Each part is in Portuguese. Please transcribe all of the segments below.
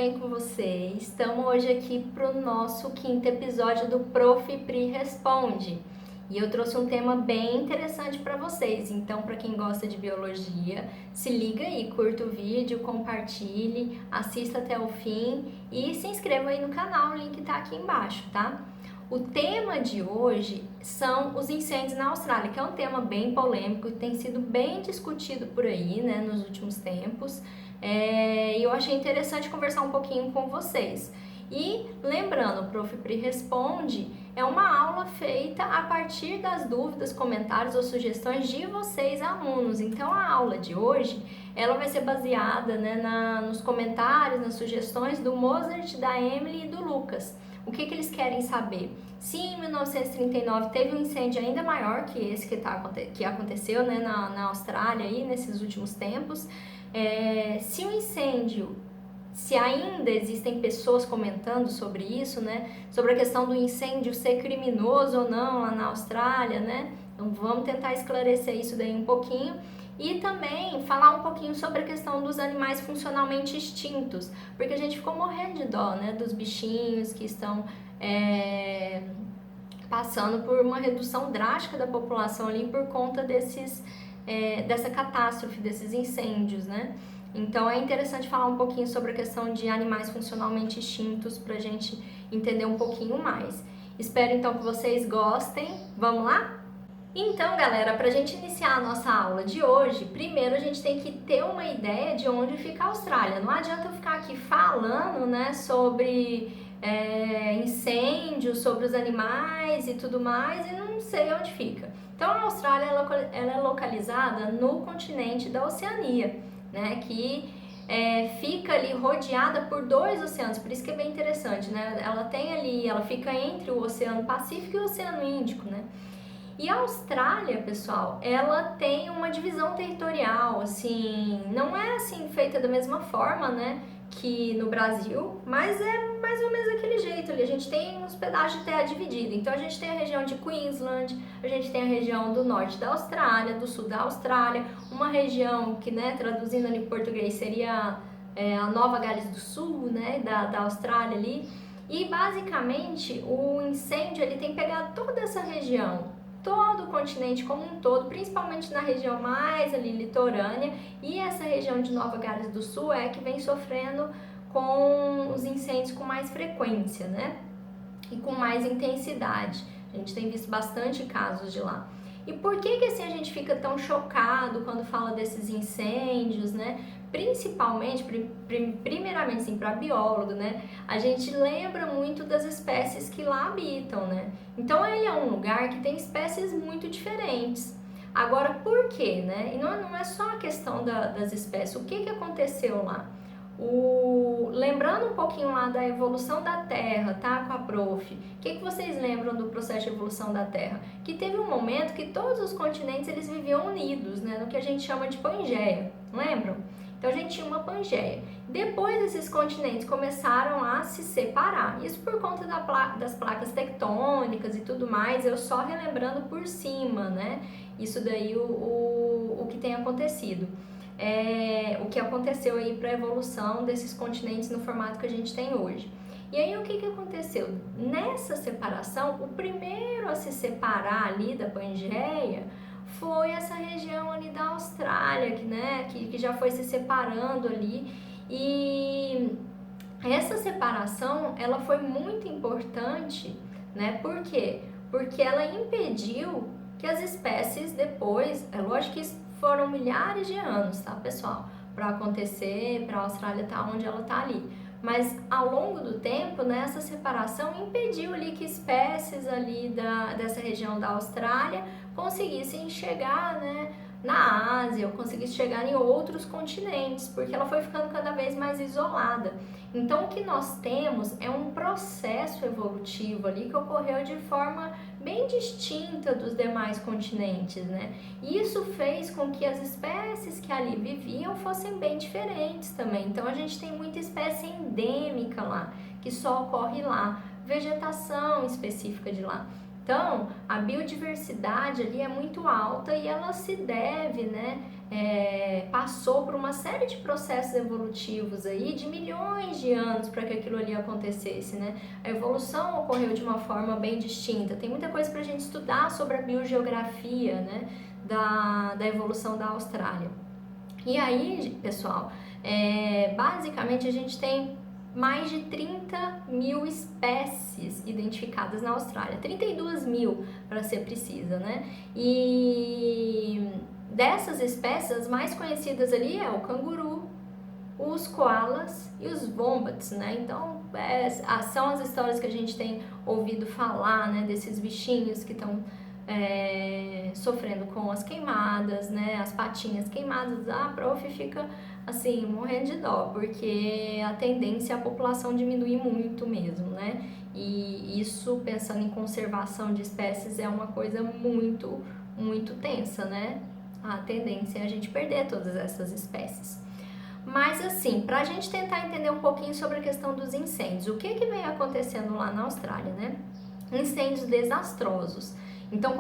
bem com vocês? Estamos hoje aqui para o nosso quinto episódio do Prof. Pri Responde. E eu trouxe um tema bem interessante para vocês. Então, para quem gosta de biologia, se liga aí, curta o vídeo, compartilhe, assista até o fim e se inscreva aí no canal, o link está aqui embaixo, tá? O tema de hoje são os incêndios na Austrália, que é um tema bem polêmico e tem sido bem discutido por aí, né, nos últimos tempos. Eu achei interessante conversar um pouquinho com vocês. E lembrando, o Prof. Pri Responde é uma aula feita a partir das dúvidas, comentários ou sugestões de vocês, alunos. Então, a aula de hoje, ela vai ser baseada, né, nos comentários, nas sugestões do Mozart, da Emily e do Lucas. O que eles querem saber? Se em 1939 teve um incêndio ainda maior que esse que aconteceu, né, na Austrália aí, nesses últimos tempos, se o incêndio, se ainda existem pessoas comentando sobre isso, né, sobre a questão do incêndio ser criminoso ou não lá na Austrália, né, então vamos tentar esclarecer isso daí um pouquinho. E também falar um pouquinho sobre a questão dos animais funcionalmente extintos, porque a gente ficou morrendo de dó, né, dos bichinhos que estão passando por uma redução drástica da população ali por conta dessa catástrofe, desses incêndios, né? Então é interessante falar um pouquinho sobre a questão de animais funcionalmente extintos para a gente entender um pouquinho mais. Espero então que vocês gostem. Vamos lá? Então, galera, para a gente iniciar a nossa aula de hoje, primeiro a gente tem que ter uma ideia de onde fica a Austrália. Não adianta eu ficar aqui falando, né, sobre incêndios, sobre os animais e tudo mais e não sei onde fica. Então, a Austrália ela é localizada no continente da Oceania, né, que fica ali rodeada por dois oceanos, por isso que é bem interessante, né? Ela fica entre o Oceano Pacífico e o Oceano Índico, né? E a Austrália, pessoal, ela tem uma divisão territorial, assim, não é assim feita da mesma forma, né, que no Brasil, mas é mais ou menos daquele jeito ali. A gente tem uns pedaços de terra dividida. Então a gente tem a região de Queensland, a gente tem a região do norte da Austrália, do sul da Austrália, uma região que, né, traduzindo ali em português seria a Nova Gales do Sul, né, da Austrália ali. E basicamente o incêndio ele tem pegado toda essa região, todo o continente como um todo, principalmente na região mais ali litorânea, e essa região de Nova Gales do Sul é que vem sofrendo com os incêndios com mais frequência, né? E com mais intensidade. A gente tem visto bastante casos de lá. E por que assim a gente fica tão chocado quando fala desses incêndios, né? Principalmente, primeiramente, assim, para biólogo, né? A gente lembra muito das espécies que lá habitam, né? Então, ele é um lugar que tem espécies muito diferentes. Agora, por quê, né? E não é só a questão das espécies. O que aconteceu lá? Lembrando um pouquinho lá da evolução da Terra, tá? Com a prof. O que vocês lembram do processo de evolução da Terra? Que teve um momento que todos os continentes eles viviam unidos, né? No que a gente chama de Pangeia. Lembram? Então a gente tinha uma Pangeia. Depois esses continentes começaram a se separar. Isso por conta das placas tectônicas e tudo mais. Eu só relembrando por cima, né? Isso daí o que tem acontecido. O que aconteceu aí para a evolução desses continentes no formato que a gente tem hoje. E aí o que aconteceu? Nessa separação, o primeiro a se separar ali da Pangeia foi essa região ali da Austrália, que já foi se separando ali. E essa separação, ela foi muito importante, né? Por quê? Porque ela impediu que as espécies depois, é lógico que foram milhares de anos, tá, pessoal? Para acontecer, para a Austrália estar onde ela está ali. Mas ao longo do tempo, né, essa separação impediu ali que espécies ali dessa região da Austrália conseguissem chegar, né, na Ásia ou conseguissem chegar em outros continentes, porque ela foi ficando cada vez mais isolada. Então o que nós temos é um processo evolutivo ali que ocorreu de forma bem distinta dos demais continentes, né? E isso fez com que as espécies que ali viviam fossem bem diferentes também. Então a gente tem muita espécie endêmica lá, que só ocorre lá, vegetação específica de lá. Então, a biodiversidade ali é muito alta e ela se deve, né, passou por uma série de processos evolutivos aí de milhões de anos para que aquilo ali acontecesse, né? A evolução ocorreu de uma forma bem distinta. Tem muita coisa para a gente estudar sobre a biogeografia, né, da evolução da Austrália. E aí, pessoal, basicamente a gente tem mais de 30 mil espécies identificadas na Austrália, 32 mil para ser precisa, né? E dessas espécies, as mais conhecidas ali é o canguru, os koalas e os wombats, né? Então, são as histórias que a gente tem ouvido falar, né? Desses bichinhos que estão sofrendo com as queimadas, né? As patinhas queimadas. A prof fica assim, morrendo de dó, porque a tendência é a população diminuir muito mesmo, né? E isso, pensando em conservação de espécies, é uma coisa muito, muito tensa, né? A tendência é a gente perder todas essas espécies. Mas assim, para a gente tentar entender um pouquinho sobre a questão dos incêndios, o que vem acontecendo lá na Austrália, né? Incêndios desastrosos. Então,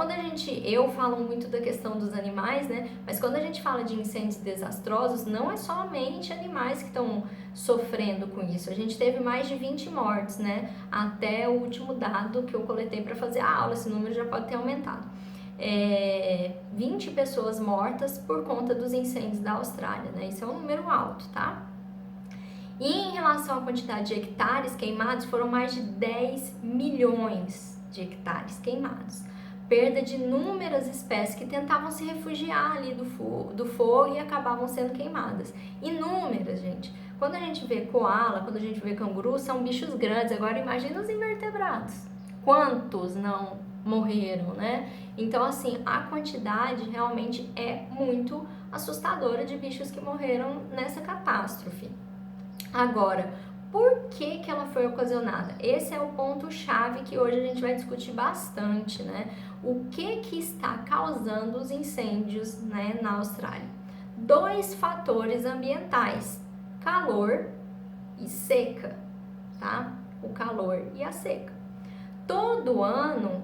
eu falo muito da questão dos animais, né? Mas quando a gente fala de incêndios desastrosos, não é somente animais que estão sofrendo com isso. A gente teve mais de 20 mortes, né? Até o último dado que eu coletei para fazer a aula, esse número já pode ter aumentado. 20 pessoas mortas por conta dos incêndios da Austrália, né? Isso é um número alto, tá? E em relação à quantidade de hectares queimados, foram mais de 10 milhões de hectares queimados. Perda de inúmeras espécies que tentavam se refugiar ali do fogo e acabavam sendo queimadas. Inúmeras, gente. Quando a gente vê koala, quando a gente vê canguru, são bichos grandes. Agora imagina os invertebrados. Quantos não morreram, né? Então, assim, a quantidade realmente é muito assustadora de bichos que morreram nessa catástrofe. Agora, por que ela foi ocasionada? Esse é o ponto-chave que hoje a gente vai discutir bastante, né? O que está causando os incêndios, né, na Austrália? 2 fatores ambientais, calor e seca, tá? O calor e a seca. Todo ano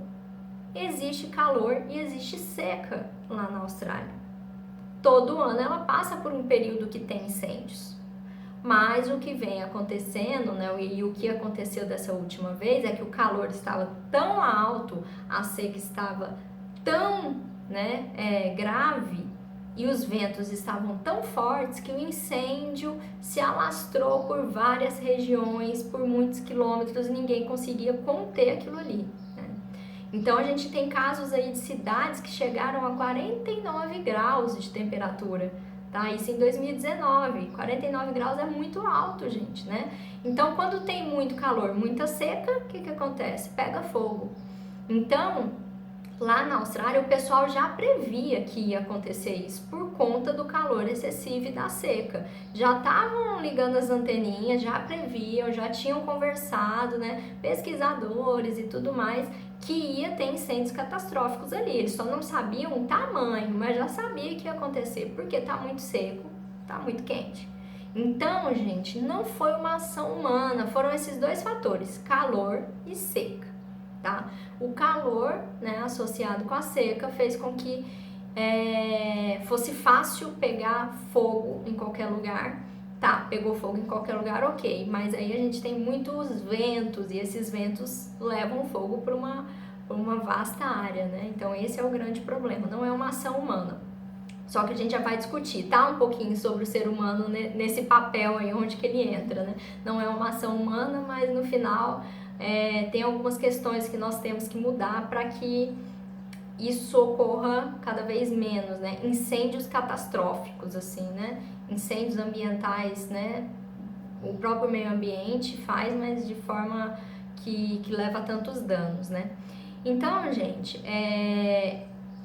existe calor e existe seca lá na Austrália. Todo ano ela passa por um período que tem incêndios. Mas o que vem acontecendo, né, e o que aconteceu dessa última vez é que o calor estava tão alto, a seca estava tão, né, grave e os ventos estavam tão fortes que o incêndio se alastrou por várias regiões, por muitos quilômetros, e ninguém conseguia conter aquilo ali, né? Então a gente tem casos aí de cidades que chegaram a 49 graus de temperatura. Tá? Isso em 2019, 49 graus é muito alto, gente, né? Então, quando tem muito calor, muita seca, o que acontece? Pega fogo. Então, lá na Austrália, o pessoal já previa que ia acontecer isso por conta do calor excessivo e da seca. Já estavam ligando as anteninhas, já previam, já tinham conversado, né? Pesquisadores e tudo mais, que ia ter incêndios catastróficos ali. Eles só não sabiam o tamanho, mas já sabia que ia acontecer, porque tá muito seco, tá muito quente. Então, gente, não foi uma ação humana, foram esses 2 fatores, calor e seca, tá? O calor, né, associado com a seca, fez com que fosse fácil pegar fogo em qualquer lugar. Tá, pegou fogo em qualquer lugar, ok, mas aí a gente tem muitos ventos e esses ventos levam fogo para uma vasta área, né? Então esse é o grande problema, não é uma ação humana. Só que a gente já vai discutir, tá? Um pouquinho sobre o ser humano nesse papel aí, onde que ele entra, né? Não é uma ação humana, mas no final tem algumas questões que nós temos que mudar para que isso ocorra cada vez menos, né? Incêndios catastróficos, assim, né? Incêndios ambientais, né? O próprio meio ambiente faz, mas de forma que leva a tantos danos, né? Então, gente,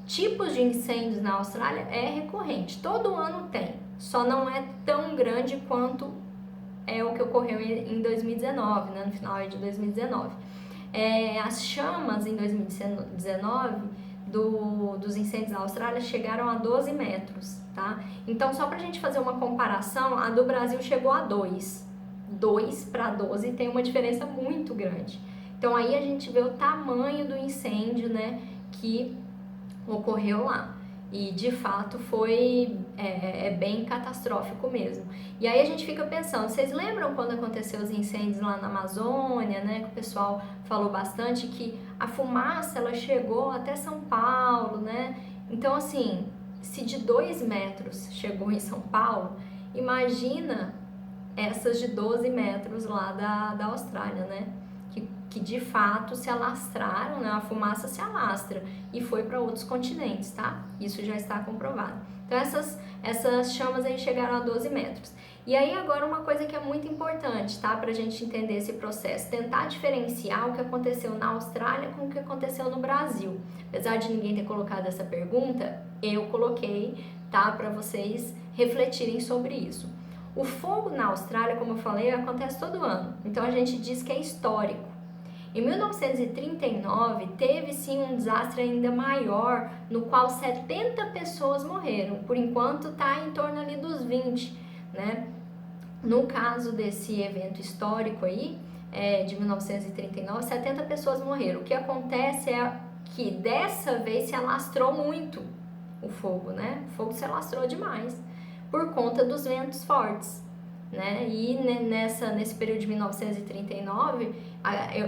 tipos de incêndios na Austrália é recorrente, todo ano tem, só não é tão grande quanto é o que ocorreu em 2019, né? No final de 2019. As chamas em 2019 dos incêndios na Austrália chegaram a 12 metros, tá? Então, só pra gente fazer uma comparação, a do Brasil chegou a 2. 2 para 12 tem uma diferença muito grande. Então aí a gente vê o tamanho do incêndio, né, que ocorreu lá. E de fato foi bem catastrófico mesmo. E aí a gente fica pensando, vocês lembram quando aconteceu os incêndios lá na Amazônia, né? Que o pessoal falou bastante que a fumaça ela chegou até São Paulo, né? Então assim, se de 2 metros chegou em São Paulo, imagina essas de 12 metros lá da Austrália, né? Que de fato se alastraram, né? A fumaça se alastra e foi para outros continentes, tá? Isso já está comprovado. Então essas chamas aí chegaram a 12 metros. E aí agora uma coisa que é muito importante, tá? Pra gente entender esse processo, tentar diferenciar o que aconteceu na Austrália com o que aconteceu no Brasil. Apesar de ninguém ter colocado essa pergunta, eu coloquei, tá? Para vocês refletirem sobre isso. O fogo na Austrália, como eu falei, acontece todo ano. Então a gente diz que é histórico. Em 1939, teve sim um desastre ainda maior, no qual 70 pessoas morreram. Por enquanto está em torno ali dos 20, né? No caso desse evento histórico aí, de 1939, 70 pessoas morreram. O que acontece é que dessa vez se alastrou muito o fogo, né? O fogo se alastrou demais por conta dos ventos fortes, né? E nesse período de 1939,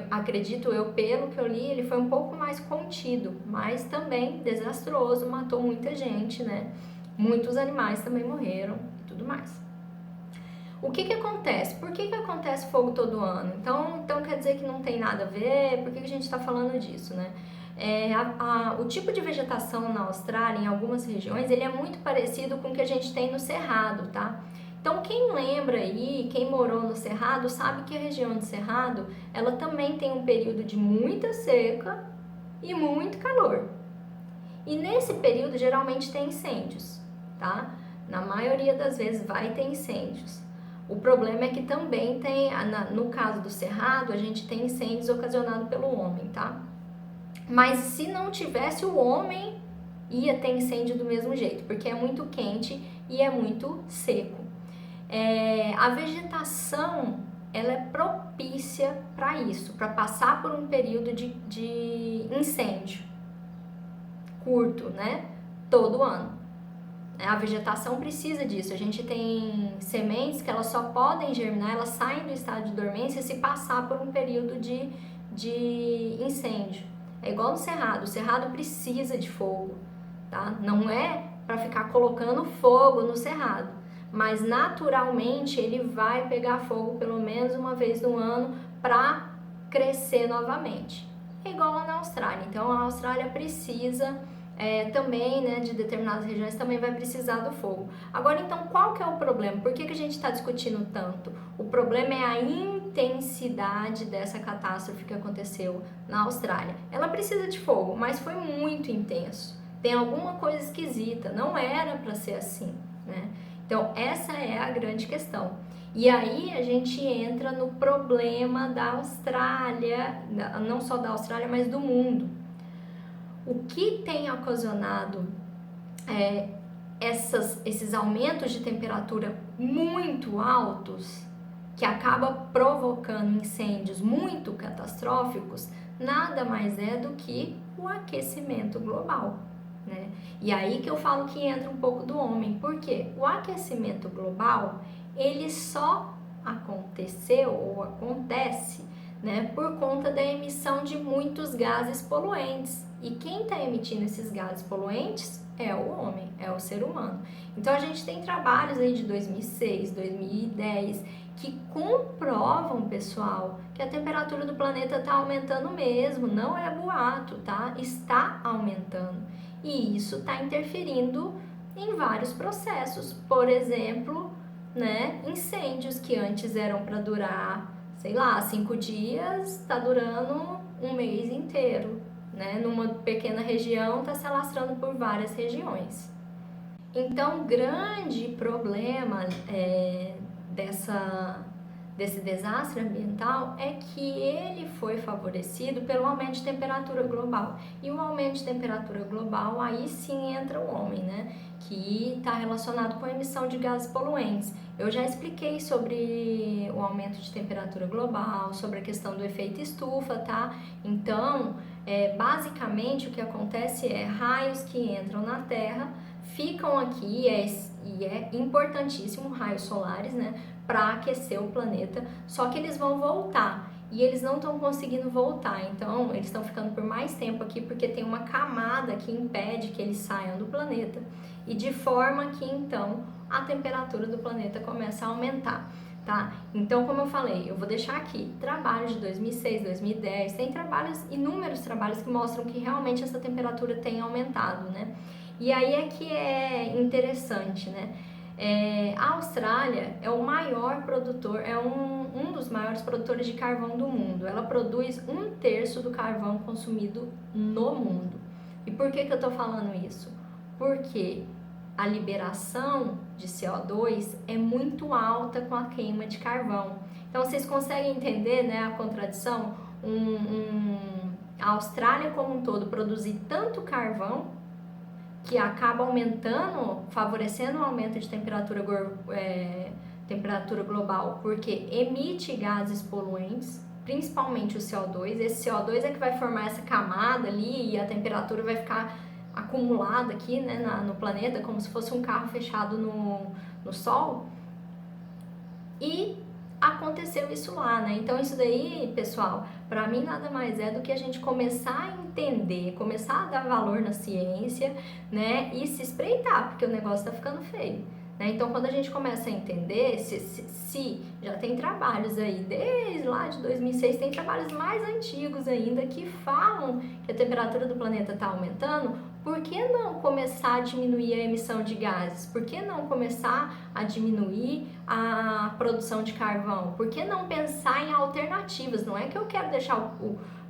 acredito eu, pelo que eu li, ele foi um pouco mais contido, mas também desastroso, matou muita gente, né? Muitos animais também morreram e tudo mais. O que acontece? Por que acontece fogo todo ano? Então quer dizer que não tem nada a ver? Por que a gente está falando disso, né? O tipo de vegetação na Austrália, em algumas regiões, ele é muito parecido com o que a gente tem no Cerrado, tá? Então quem lembra aí, quem morou no Cerrado, sabe que a região do Cerrado, ela também tem um período de muita seca e muito calor. E nesse período geralmente tem incêndios, tá? Na maioria das vezes vai ter incêndios. O problema é que também tem, no caso do Cerrado, a gente tem incêndios ocasionados pelo homem, tá? Mas se não tivesse o homem, ia ter incêndio do mesmo jeito, porque é muito quente e é muito seco. A vegetação, ela é propícia para isso, para passar por um período de incêndio curto, né? Todo ano. A vegetação precisa disso. A gente tem sementes que elas só podem germinar, elas saem do estado de dormência se passar por um período de incêndio. É igual no Cerrado. O Cerrado precisa de fogo, tá? Não é para ficar colocando fogo no Cerrado, mas naturalmente ele vai pegar fogo pelo menos uma vez no ano para crescer novamente. É igual lá na Austrália. Então a Austrália precisa também, né, de determinadas regiões também vai precisar do fogo. Agora, então, qual que é o problema? Por que a gente está discutindo tanto? O problema é a intensidade dessa catástrofe que aconteceu na Austrália. Ela precisa de fogo, mas foi muito intenso. Tem alguma coisa esquisita, não era para ser assim, né? Então, essa é a grande questão. E aí a gente entra no problema da Austrália, não só da Austrália, mas do mundo. O que tem ocasionado esses aumentos de temperatura muito altos, que acaba provocando incêndios muito catastróficos, nada mais é do que o aquecimento global, né? E aí que eu falo que entra um pouco do homem, porque o aquecimento global, ele só aconteceu ou acontece, né, por conta da emissão de muitos gases poluentes. E quem está emitindo esses gases poluentes é o homem, é o ser humano. Então a gente tem trabalhos aí de 2006, 2010 que comprovam, pessoal, que a temperatura do planeta está aumentando mesmo, não é boato, tá? Está aumentando. E isso está interferindo em vários processos. Por exemplo, né, incêndios que antes eram para durar, sei lá, 5 dias, está durando um mês inteiro, né? Numa pequena região, está se alastrando por várias regiões. Então, o grande problema desse desastre ambiental é que ele foi favorecido pelo aumento de temperatura global. E o aumento de temperatura global, aí sim entra o homem, né? Que está relacionado com a emissão de gases poluentes. Eu já expliquei sobre o aumento de temperatura global, sobre a questão do efeito estufa, tá? Então, basicamente o que acontece é raios que entram na Terra, ficam aqui, e é importantíssimo, raios solares, né? Para aquecer o planeta, só que eles vão voltar e eles não estão conseguindo voltar, então eles estão ficando por mais tempo aqui porque tem uma camada que impede que eles saiam do planeta e de forma que então a temperatura do planeta começa a aumentar, tá? Então, como eu falei, eu vou deixar aqui trabalhos de 2006, 2010, tem trabalhos, inúmeros trabalhos que mostram que realmente essa temperatura tem aumentado, né? E aí é que é interessante, né? A Austrália é o maior produtor, é um dos maiores produtores de carvão do mundo. Ela produz 1/3 do carvão consumido no mundo. E por que eu tô falando isso? Porque a liberação de CO2 é muito alta com a queima de carvão. Então vocês conseguem entender, né, a contradição? A Austrália como um todo produzir tanto carvão que acaba aumentando, favorecendo o aumento de temperatura global, porque emite gases poluentes, principalmente o CO2. Esse CO2 é que vai formar essa camada ali e a temperatura vai ficar acumulada aqui, né, no planeta, como se fosse um carro fechado no Sol. E aconteceu isso lá, né? Então isso daí, pessoal, para mim nada mais é do que a gente começar a entender, começar a dar valor na ciência, né? E se espreitar, porque o negócio tá ficando feio, né? Então quando a gente começa a entender, se já tem trabalhos aí, desde lá de 2006, tem trabalhos mais antigos ainda que falam que a temperatura do planeta tá aumentando, por que não começar a diminuir a emissão de gases? Por que não começar a diminuir a produção de carvão? Por que não pensar em alternativas? Não é que eu quero deixar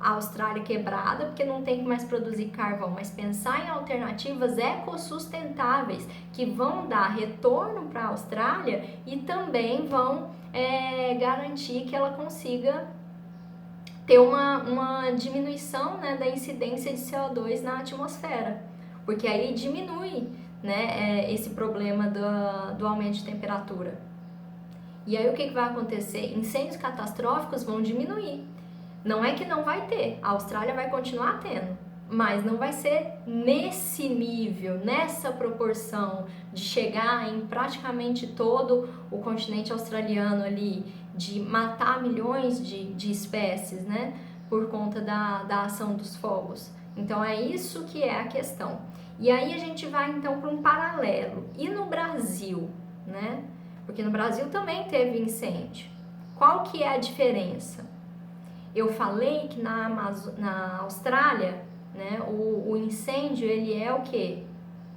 a Austrália quebrada porque não tem que mais produzir carvão, mas pensar em alternativas ecossustentáveis que vão dar retorno para a Austrália e também vão garantir que ela consiga ter uma diminuição, né, da incidência de CO2 na atmosfera, porque aí diminui, né, esse problema do aumento de temperatura. E aí o que vai acontecer? Incêndios catastróficos vão diminuir. Não é que não vai ter, a Austrália vai continuar tendo, mas não vai ser nesse nível, nessa proporção de chegar em praticamente todo o continente australiano ali, de matar milhões de espécies, né, por conta da ação dos fogos. Então é isso que é a questão. E aí a gente vai então para um paralelo. E no Brasil, né? Porque no Brasil também teve incêndio. Qual que é a diferença? Eu falei que na Austrália, né, o incêndio ele é o que?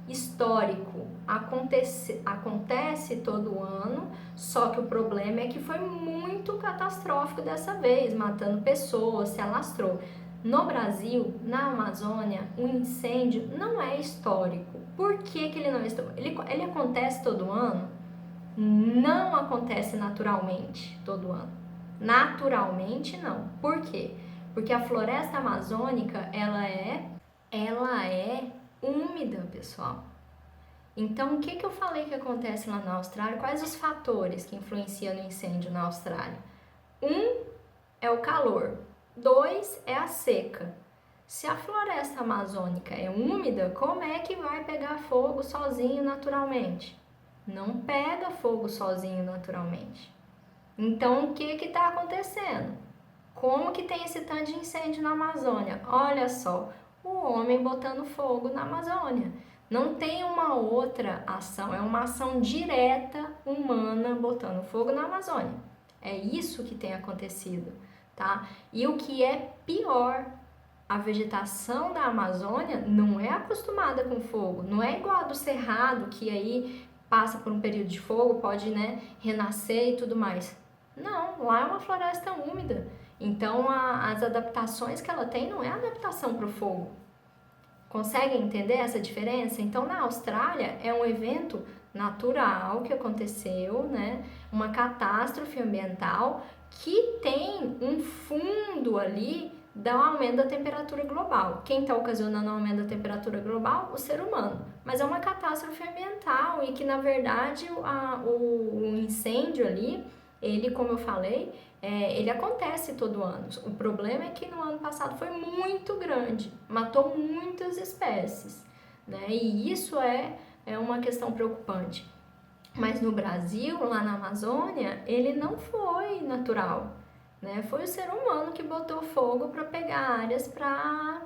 Histórico. Acontece todo ano, só que o problema é que foi muito catastrófico dessa vez, matando pessoas, se alastrou. No Brasil, na Amazônia, o incêndio não é histórico. Por que ele não é histórico? Ele acontece todo ano? Não acontece naturalmente todo ano. Naturalmente não. Por quê? Porque a floresta amazônica, ela é úmida, pessoal. Então, o que eu falei que acontece lá na Austrália? Quais os fatores que influenciam no incêndio na Austrália? 1 é o calor, 2 é a seca. Se a floresta amazônica é úmida, como é que vai pegar fogo sozinho naturalmente? Não pega fogo sozinho naturalmente. Então, o que está acontecendo? Como que tem esse tanto de incêndio na Amazônia? Olha só, o homem botando fogo na Amazônia. Não tem uma outra ação, é uma ação direta humana botando fogo na Amazônia. É isso que tem acontecido, tá? E o que é pior, a vegetação da Amazônia não é acostumada com fogo, não é igual a do Cerrado, que aí passa por um período de fogo, pode, né, renascer e tudo mais. Não, lá é uma floresta úmida. Então, as adaptações que ela tem não é adaptação para o fogo. Conseguem entender essa diferença? Então, na Austrália, é um evento natural que aconteceu, né? Uma catástrofe ambiental que tem um fundo ali do aumento da temperatura global. Quem está ocasionando o aumento da temperatura global? O ser humano. Mas é uma catástrofe ambiental e que, na verdade, o incêndio ali, ele, como eu falei, ele acontece todo ano. O problema é que no ano passado foi muito grande, matou muitas espécies, né? E isso é uma questão preocupante. Mas no Brasil, lá na Amazônia, ele não foi natural, né? Foi o ser humano que botou fogo para pegar áreas para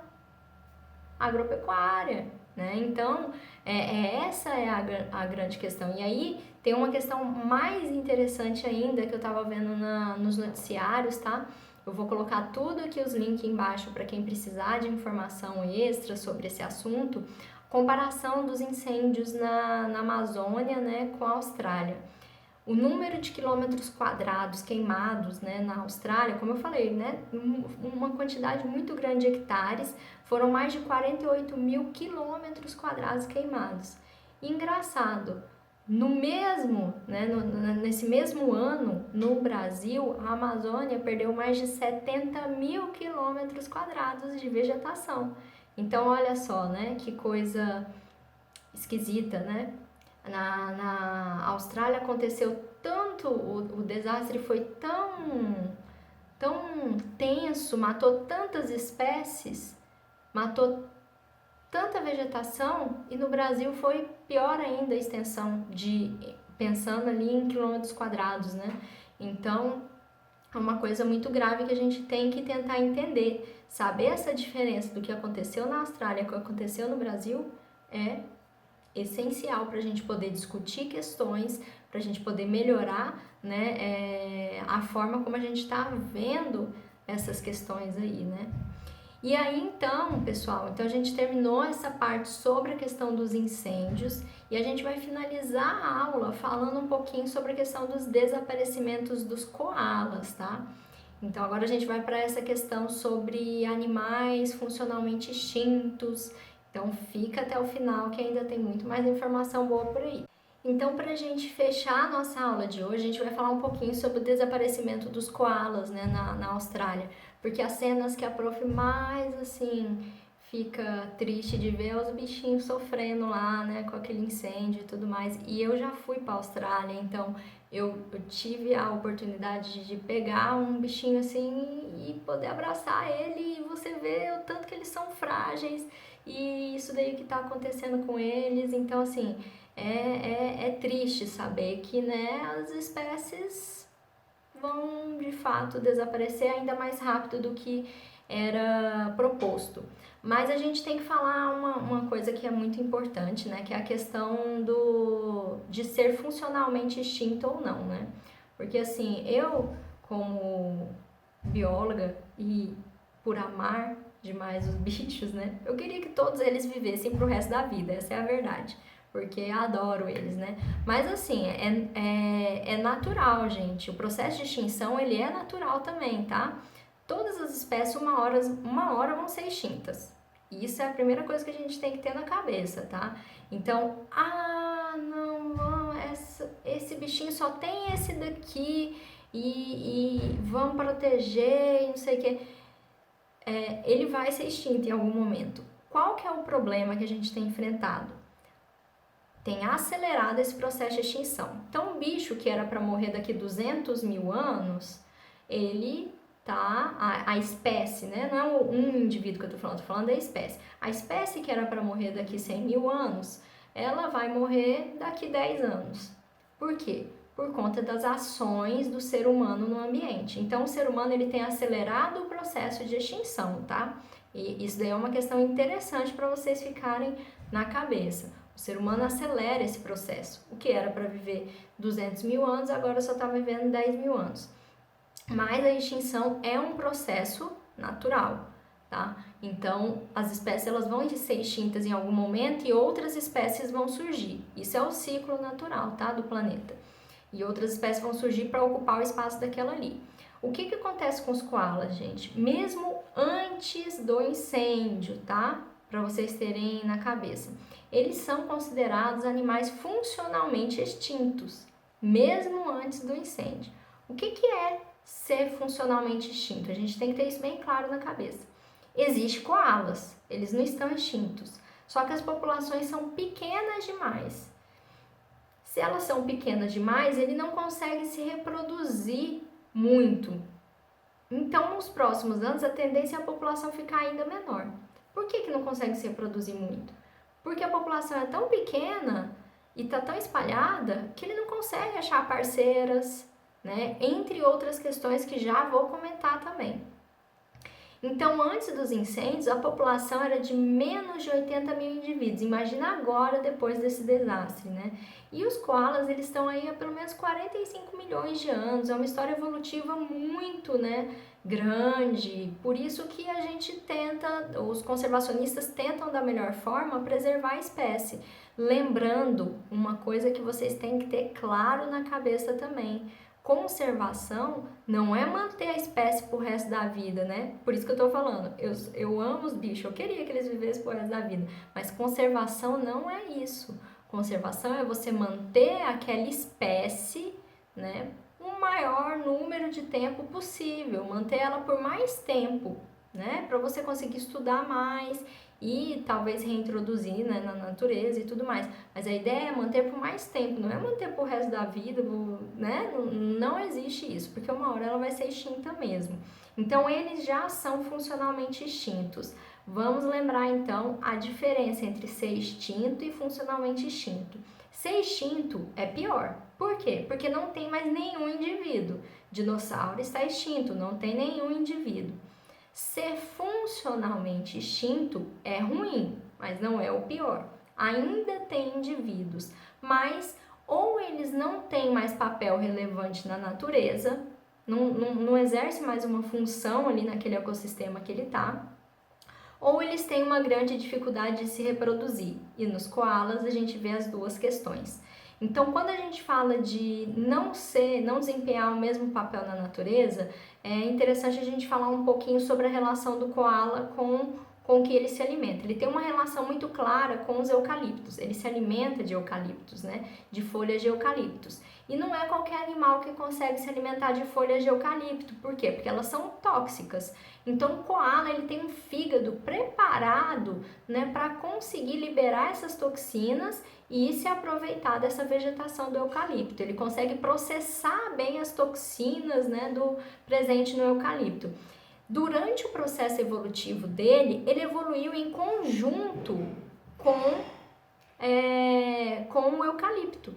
agropecuária, né? Então, essa é a grande questão. E aí, tem uma questão mais interessante ainda que eu estava vendo nos noticiários, tá? Eu vou colocar tudo aqui, os links embaixo para quem precisar de informação extra sobre esse assunto. Comparação dos incêndios na Amazônia, né, com a Austrália. O número de quilômetros quadrados queimados, né, na Austrália, como eu falei, né, uma quantidade muito grande de hectares, foram mais de 48 mil quilômetros quadrados queimados. E engraçado, nesse mesmo ano, no Brasil, a Amazônia perdeu mais de 70 mil quilômetros quadrados de vegetação. Então, olha só, né, que coisa esquisita, né? Na Austrália aconteceu tanto, o desastre foi tão tenso, matou tantas espécies, matou tanta vegetação, e no Brasil foi pior ainda a extensão, pensando ali em quilômetros quadrados, né? Então, é uma coisa muito grave que a gente tem que tentar entender. Saber essa diferença do que aconteceu na Austrália e o que aconteceu no Brasil é essencial para a gente poder discutir questões, para a gente poder melhorar, né, a forma como a gente está vendo essas questões aí, né? E aí então, pessoal, então a gente terminou essa parte sobre a questão dos incêndios e a gente vai finalizar a aula falando um pouquinho sobre a questão dos desaparecimentos dos koalas, tá? Então agora a gente vai para essa questão sobre animais funcionalmente extintos. Então fica até o final que ainda tem muito mais informação boa por aí. Então, para a gente fechar a nossa aula de hoje, a gente vai falar um pouquinho sobre o desaparecimento dos koalas, né, na Austrália. Porque as cenas que a prof mais, assim, fica triste de ver os bichinhos sofrendo lá, né, com aquele incêndio e tudo mais. E eu já fui para a Austrália, então eu tive a oportunidade de pegar um bichinho assim e poder abraçar ele, e você vê o tanto que eles são frágeis e isso daí que está acontecendo com eles. Então, assim, é triste saber que, né, as espécies vão de fato desaparecer ainda mais rápido do que era proposto. Mas a gente tem que falar uma coisa que é muito importante, né, que é a questão de ser funcionalmente extinto ou não, né? Porque assim, eu como bióloga e por amar demais os bichos, né, eu queria que todos eles vivessem pro resto da vida, essa é a verdade. Porque eu adoro eles, né? Mas assim, é natural, gente. O processo de extinção, ele é natural também, tá? Todas as espécies, uma hora vão ser extintas. E isso é a primeira coisa que a gente tem que ter na cabeça, tá? Então, não, esse bichinho só tem esse daqui e vamos proteger e não sei o que. Ele vai ser extinto em algum momento. Qual que é o problema que a gente tem enfrentado? Tem acelerado esse processo de extinção. Então, um bicho que era para morrer daqui 200 mil anos, ele tá, a espécie, né? Não é um indivíduo que eu tô falando da espécie. A espécie que era para morrer daqui 100 mil anos, ela vai morrer daqui 10 anos. Por quê? Por conta das ações do ser humano no ambiente. Então, o ser humano, ele tem acelerado o processo de extinção, tá? E isso daí é uma questão interessante para vocês ficarem na cabeça. O ser humano acelera esse processo. O que era para viver 200 mil anos, agora só está vivendo 10 mil anos. Mas a extinção é um processo natural, tá? Então, as espécies elas vão ser extintas em algum momento e outras espécies vão surgir. Isso é o ciclo natural, tá? Do planeta. E outras espécies vão surgir para ocupar o espaço daquela ali. O que acontece com os koalas, gente? Mesmo antes do incêndio, tá? para vocês terem na cabeça. Eles são considerados animais funcionalmente extintos, mesmo antes do incêndio. O que é ser funcionalmente extinto? A gente tem que ter isso bem claro na cabeça. Existem koalas, eles não estão extintos, só que as populações são pequenas demais. Se elas são pequenas demais, ele não consegue se reproduzir muito. Então, nos próximos anos, a tendência é a população ficar ainda menor. Por que não consegue se reproduzir muito? Porque a população é tão pequena e está tão espalhada que ele não consegue achar parceiras, né? Entre outras questões que já vou comentar também. Então, antes dos incêndios, a população era de menos de 80 mil indivíduos. Imagina agora, depois desse desastre, né? E os koalas, eles estão aí há pelo menos 45 milhões de anos. É uma história evolutiva muito, né, grande. Por isso que a gente tenta, os conservacionistas tentam da melhor forma preservar a espécie. Lembrando uma coisa que vocês têm que ter claro na cabeça também. Conservação não é manter a espécie pro resto da vida, né? Por isso que eu tô falando, eu amo os bichos, eu queria que eles vivessem pro resto da vida, mas conservação não é isso. Conservação é você manter aquela espécie, né, o maior número de tempo possível, manter ela por mais tempo, né, para você conseguir estudar mais e talvez reintroduzir, né, na natureza e tudo mais. Mas a ideia é manter por mais tempo, não é manter pro resto da vida, né? Não existe isso, porque uma hora ela vai ser extinta mesmo. Então, eles já são funcionalmente extintos. Vamos lembrar, então, a diferença entre ser extinto e funcionalmente extinto. Ser extinto é pior. Por quê? Porque não tem mais nenhum indivíduo. Dinossauro está extinto, não tem nenhum indivíduo. Ser funcionalmente extinto é ruim, mas não é o pior. Ainda tem indivíduos, mas ou eles não têm mais papel relevante na natureza, não exerce mais uma função ali naquele ecossistema que ele está, ou eles têm uma grande dificuldade de se reproduzir. E nos koalas a gente vê as duas questões. Então, quando a gente fala de não desempenhar o mesmo papel na natureza, é interessante a gente falar um pouquinho sobre a relação do koala com o que ele se alimenta. Ele tem uma relação muito clara com os eucaliptos. Ele se alimenta de eucaliptos, né? De folhas de eucaliptos. E não é qualquer animal que consegue se alimentar de folhas de eucalipto. Por quê? Porque elas são tóxicas. Então, o koala ele tem um fígado preparado, né, para conseguir liberar essas toxinas e se aproveitar dessa vegetação do eucalipto. Ele consegue processar bem as toxinas, né, do presente no eucalipto. Durante o processo evolutivo dele, ele evoluiu em conjunto com o eucalipto.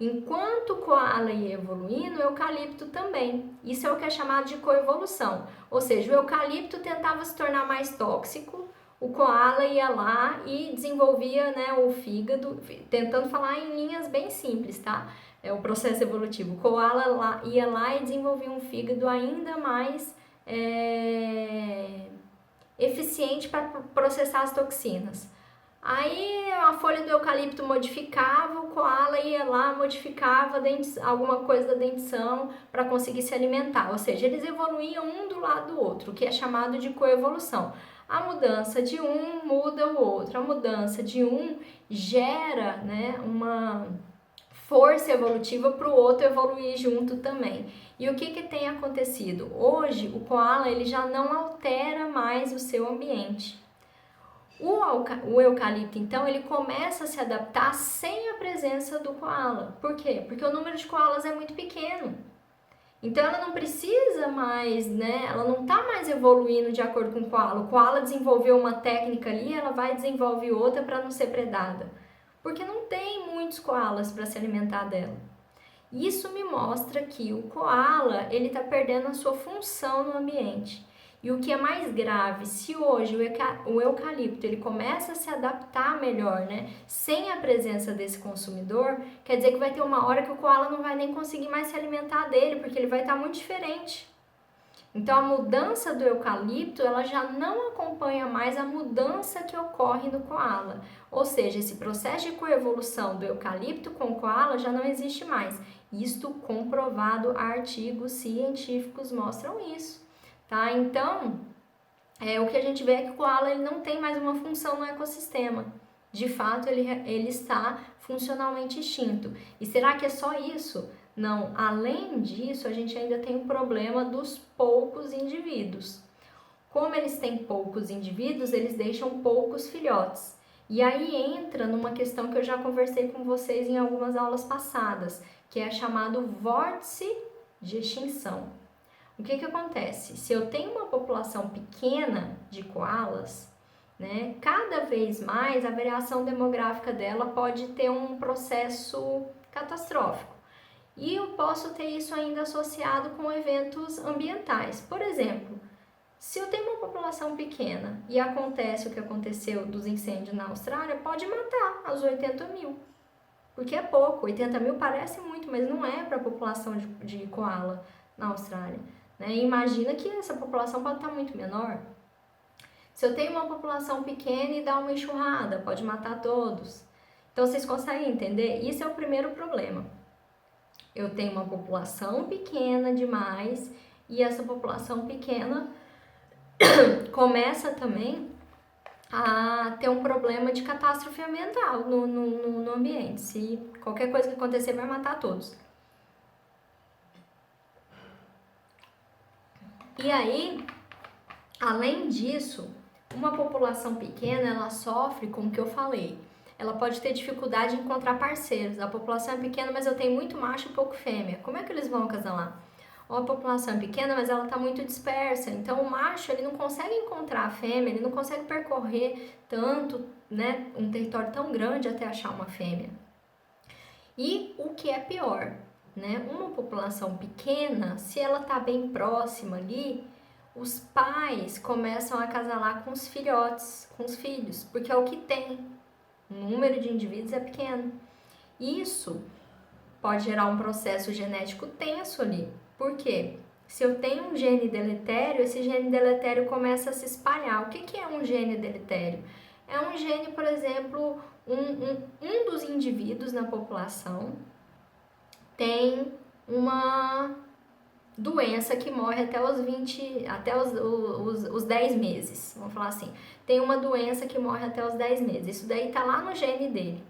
Enquanto o koala ia evoluindo, o eucalipto também. Isso é o que é chamado de coevolução. Ou seja, o eucalipto tentava se tornar mais tóxico, o koala ia lá e desenvolvia, né, o fígado, tentando falar em linhas bem simples, tá? É o processo evolutivo. O koala ia lá e desenvolvia um fígado ainda mais eficiente para processar as toxinas. Aí a folha do eucalipto modificava, o koala ia lá, modificava alguma coisa da dentição para conseguir se alimentar. Ou seja, eles evoluíam um do lado do outro, o que é chamado de coevolução. A mudança de um muda o outro, a mudança de um gera, né, uma força evolutiva para o outro evoluir junto também. E o que tem acontecido? Hoje, o koala ele já não altera mais o seu ambiente. O eucalipto, então, ele começa a se adaptar sem a presença do koala. Por quê? Porque o número de koalas é muito pequeno. Então, ela não precisa mais, né? Ela não está mais evoluindo de acordo com o koala. O koala desenvolveu uma técnica ali, ela vai desenvolver outra para não ser predada. Porque não tem muitos koalas para se alimentar dela. Isso me mostra que o koala, ele está perdendo a sua função no ambiente. E o que é mais grave, se hoje o eucalipto ele começa a se adaptar melhor, né, sem a presença desse consumidor, quer dizer que vai ter uma hora que o koala não vai nem conseguir mais se alimentar dele, porque ele vai estar muito diferente. Então, a mudança do eucalipto, ela já não acompanha mais a mudança que ocorre no koala. Ou seja, esse processo de coevolução do eucalipto com o koala já não existe mais. Isto comprovado, artigos científicos mostram isso. Tá? Então, o que a gente vê é que o koala ele não tem mais uma função no ecossistema. De fato, ele está funcionalmente extinto. E será que é só isso? Não. Além disso, a gente ainda tem o problema dos poucos indivíduos. Como eles têm poucos indivíduos, eles deixam poucos filhotes. E aí entra numa questão que eu já conversei com vocês em algumas aulas passadas, que é chamado vórtice de extinção. O que acontece? Se eu tenho uma população pequena de koalas, né, cada vez mais a variação demográfica dela pode ter um processo catastrófico. E eu posso ter isso ainda associado com eventos ambientais. Por exemplo, se eu tenho uma população pequena e acontece o que aconteceu dos incêndios na Austrália, pode matar os 80 mil. Porque é pouco, 80 mil parece muito, mas não é para a população de koala na Austrália. Né? Imagina que essa população pode estar muito menor. Se eu tenho uma população pequena e dá uma enxurrada, pode matar todos. Então, vocês conseguem entender? Isso é o primeiro problema. Eu tenho uma população pequena demais e essa população pequena começa também a ter um problema de catástrofe ambiental no ambiente. Se qualquer coisa que acontecer, vai matar todos. E aí, além disso, uma população pequena, ela sofre com o que eu falei. Ela pode ter dificuldade em encontrar parceiros. A população é pequena, mas eu tenho muito macho e pouco fêmea. Como é que eles vão acasalar? Ou a população é pequena, mas ela está muito dispersa. Então, o macho ele não consegue encontrar a fêmea, ele não consegue percorrer tanto, né, um território tão grande até achar uma fêmea. E o que é pior, né? Uma população pequena, se ela está bem próxima ali, os pais começam a acasalar com os filhotes, com os filhos, porque é o que tem. O número de indivíduos é pequeno. Isso pode gerar um processo genético tenso ali. Por quê? Se eu tenho um gene deletério, esse gene deletério começa a se espalhar. O que é um gene deletério? É um gene, por exemplo, um dos indivíduos na população tem uma doença que morre até os 10 meses, vamos falar assim. Tem uma doença que morre até os 10 meses. Isso daí tá lá no gene dele.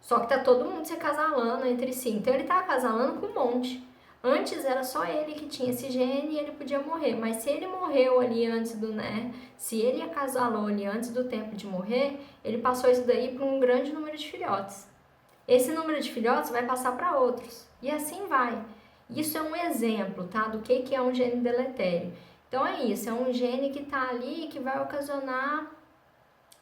Só que tá todo mundo se acasalando entre si. Então ele tá acasalando com um monte. Antes era só ele que tinha esse gene e ele podia morrer. Mas se ele morreu ali antes do, né? Se ele acasalou ali antes do tempo de morrer, ele passou isso daí para um grande número de filhotes. Esse número de filhotes vai passar para outros. E assim vai. Isso é um exemplo, tá? Do que é um gene deletério. Então é isso, é um gene que tá ali e que vai ocasionar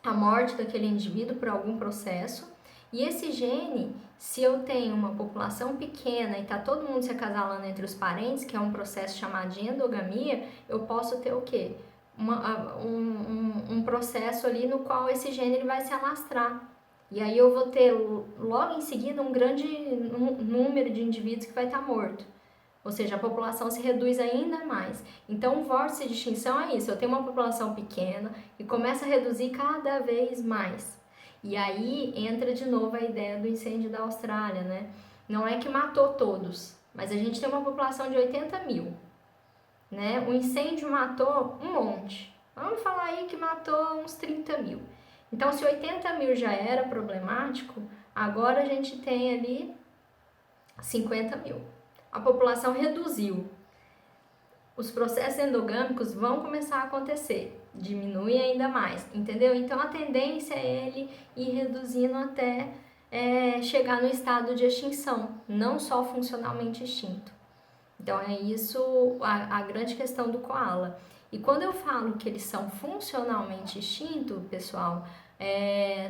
a morte daquele indivíduo por algum processo. E esse gene, se eu tenho uma população pequena e tá todo mundo se acasalando entre os parentes, que é um processo chamado de endogamia, eu posso ter o quê? Um processo ali no qual esse gene ele vai se alastrar. E aí eu vou ter logo em seguida um grande número de indivíduos que vai estar morto. Ou seja, a população se reduz ainda mais. Então, o vórtice de extinção é isso. Eu tenho uma população pequena e começa a reduzir cada vez mais. E aí entra de novo a ideia do incêndio da Austrália, né? Não é que matou todos, mas a gente tem uma população de 80 mil, né? O incêndio matou um monte. Vamos falar aí que matou uns 30 mil. Então, se 80 mil já era problemático, agora a gente tem ali 50 mil. A população reduziu. Os processos endogâmicos vão começar a acontecer, diminui ainda mais, entendeu? Então a tendência é ele ir reduzindo até chegar no estado de extinção, não só funcionalmente extinto. Então é isso a grande questão do koala. E quando eu falo que eles são funcionalmente extintos, pessoal,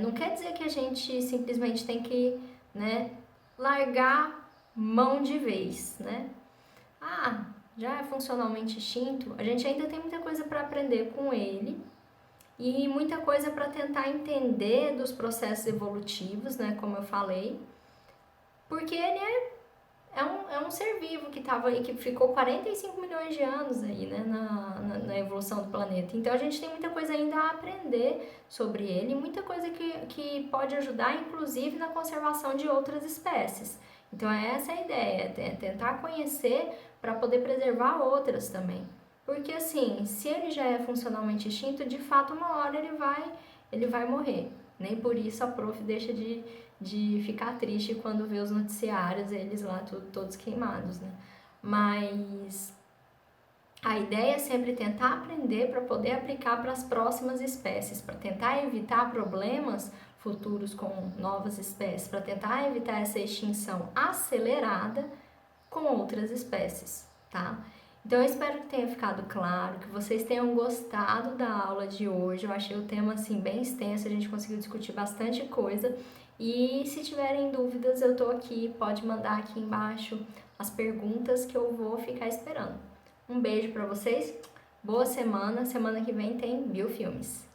não quer dizer que a gente simplesmente tem que, né, largar mão de vez, né? Já é funcionalmente extinto, a gente ainda tem muita coisa para aprender com ele e muita coisa para tentar entender dos processos evolutivos, né, como eu falei, porque ele é um ser vivo que estava aí, que ficou 45 milhões de anos aí, né, na evolução do planeta. Então a gente tem muita coisa ainda a aprender sobre ele, muita coisa que pode ajudar, inclusive, na conservação de outras espécies. Então essa é a ideia, é tentar conhecer para poder preservar outras também. Porque assim, se ele já é funcionalmente extinto, de fato uma hora ele vai morrer. Nem por isso a prof deixa de ficar triste quando vê os noticiários, eles lá todos queimados, né? Mas a ideia é sempre tentar aprender para poder aplicar para as próximas espécies, para tentar evitar problemas futuros com novas espécies, para tentar evitar essa extinção acelerada com outras espécies, tá? Então eu espero que tenha ficado claro, que vocês tenham gostado da aula de hoje. Eu achei o tema assim bem extenso, a gente conseguiu discutir bastante coisa. E se tiverem dúvidas, eu tô aqui, pode mandar aqui embaixo as perguntas que eu vou ficar esperando. Um beijo para vocês, boa semana, semana que vem tem Biofilmes.